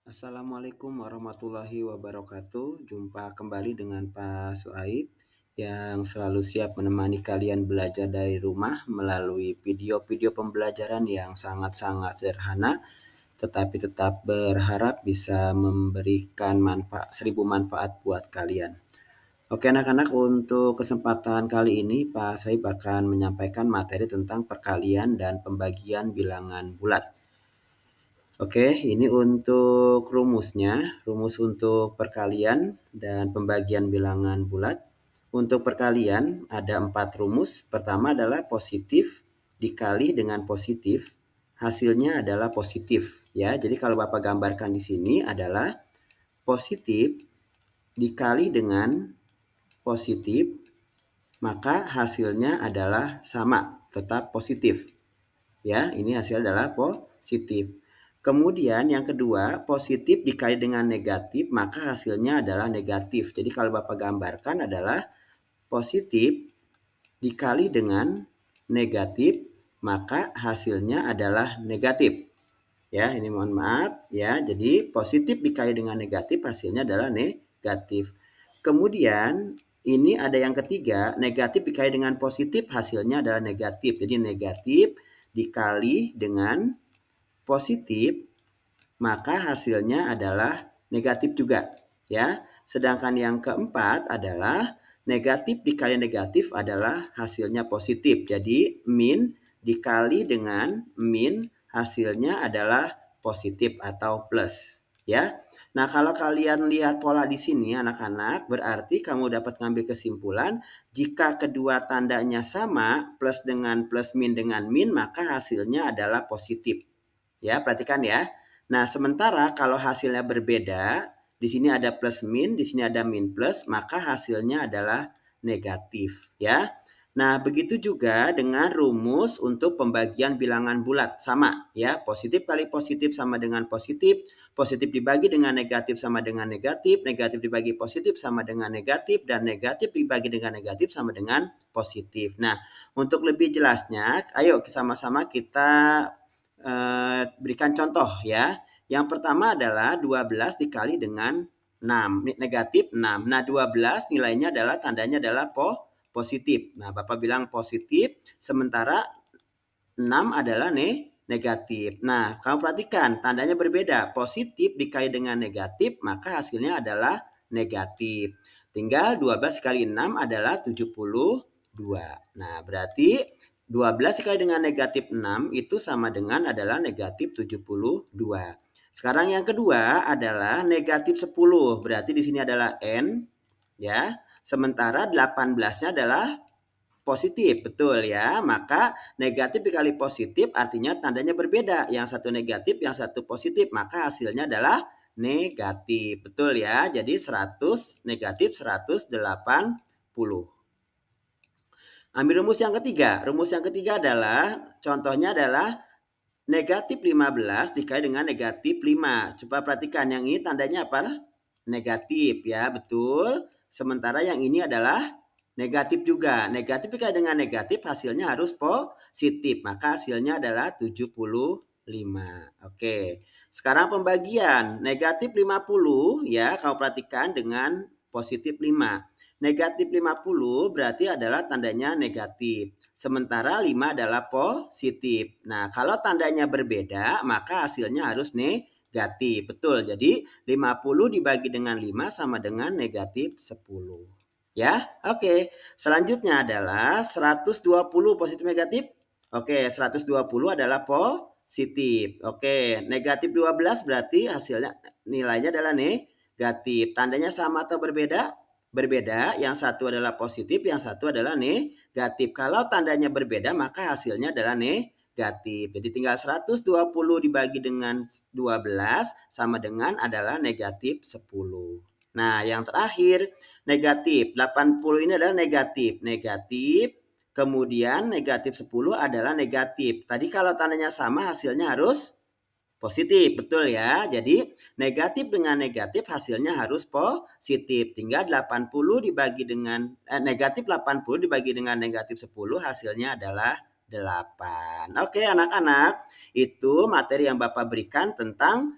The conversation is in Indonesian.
Assalamualaikum warahmatullahi wabarakatuh. Jumpa kembali dengan Pak Suaib yang selalu siap menemani kalian belajar dari rumah melalui video-video pembelajaran yang sangat-sangat sederhana, tetapi tetap berharap bisa memberikan manfaat, 1000 manfaat buat kalian. Oke anak-anak, untuk kesempatan kali ini Pak Suaib akan menyampaikan materi tentang perkalian dan pembagian bilangan bulat. Oke, ini untuk rumusnya, rumus untuk perkalian dan pembagian bilangan bulat. Untuk perkalian ada 4 rumus. Pertama adalah positif dikali dengan positif, hasilnya adalah positif. Ya, jadi kalau Bapak gambarkan di sini adalah positif dikali dengan positif, maka hasilnya adalah sama, tetap positif. Ya, ini hasil adalah positif. Kemudian yang kedua, positif dikali dengan negatif, maka hasilnya adalah negatif. Jadi kalau Bapak gambarkan adalah positif dikali dengan negatif, maka hasilnya adalah negatif. Ya, ini mohon maaf ya. Jadi positif dikali dengan negatif, hasilnya adalah negatif. Kemudian ini ada yang ketiga, negatif dikali dengan positif, hasilnya adalah negatif. Jadi negatif dikali dengan positif, maka hasilnya adalah negatif juga, ya. Sedangkan yang keempat adalah negatif dikali negatif adalah hasilnya positif. Jadi min dikali dengan min hasilnya adalah positif atau plus, ya. Nah, kalau kalian lihat pola di sini anak-anak, berarti kamu dapat ngambil kesimpulan jika kedua tandanya sama, plus dengan plus min dengan min, maka hasilnya adalah positif. Ya, perhatikan ya. Nah, sementara kalau hasilnya berbeda, di sini ada plus min, di sini ada min plus, maka hasilnya adalah negatif, ya. Nah, begitu juga dengan rumus untuk pembagian bilangan bulat, sama, ya. Positif kali positif sama dengan positif, positif dibagi dengan negatif sama dengan negatif, negatif dibagi positif sama dengan negatif, dan negatif dibagi dengan negatif sama dengan positif. Nah, untuk lebih jelasnya, ayo sama-sama kita berikan contoh ya. Yang pertama adalah 12 dikali dengan 6, negatif 6. Nah, 12 nilainya adalah tandanya adalah positif. Nah, Bapak bilang positif, sementara 6 adalah negatif. Nah, kamu perhatikan tandanya berbeda. Positif dikali dengan negatif, maka hasilnya adalah negatif. Tinggal 12 kali 6 adalah 72. Nah, berarti 12 dikali dengan negatif 6 itu sama dengan adalah negatif 72. Sekarang yang kedua adalah negatif 10. Berarti di sini adalah N, ya. Sementara 18-nya adalah positif, betul ya. Maka negatif dikali positif artinya tandanya berbeda. Yang satu negatif, yang satu positif. Maka hasilnya adalah negatif. Betul ya. Jadi 100 negatif 180. Ambil rumus yang ketiga. Rumus yang ketiga adalah, contohnya adalah negatif 15 dikali dengan negatif 5. Coba perhatikan yang ini tandanya apa? Negatif ya, betul. Sementara yang ini adalah negatif juga. Negatif dikali dengan negatif hasilnya harus positif. Maka hasilnya adalah 75. Oke. Sekarang pembagian. Negatif 50 ya, kamu perhatikan dengan positif 5. Negatif 50 berarti adalah tandanya negatif. Sementara 5 adalah positif. Nah, kalau tandanya berbeda, maka hasilnya harus negatif. Betul, jadi 50 dibagi dengan 5 sama dengan negatif 10. Ya, oke. Selanjutnya adalah 120 positif negatif. Oke, 120 adalah positif. Oke, negatif 12 berarti hasilnya nilainya adalah negatif. Tandanya sama atau berbeda? Berbeda, yang satu adalah positif, yang satu adalah negatif. Kalau tandanya berbeda, maka hasilnya adalah negatif. Jadi tinggal 120 dibagi dengan 12 sama dengan adalah negatif 10. Nah, yang terakhir negatif. 80 ini adalah negatif. Negatif, kemudian negatif 10 adalah negatif. Tadi kalau tandanya sama, hasilnya harus positif, betul ya. Jadi negatif dengan negatif hasilnya harus positif. Tinggal 80 dibagi dengan negatif 80 dibagi dengan negatif 10 hasilnya adalah 8. Oke anak-anak, itu materi yang Bapak berikan tentang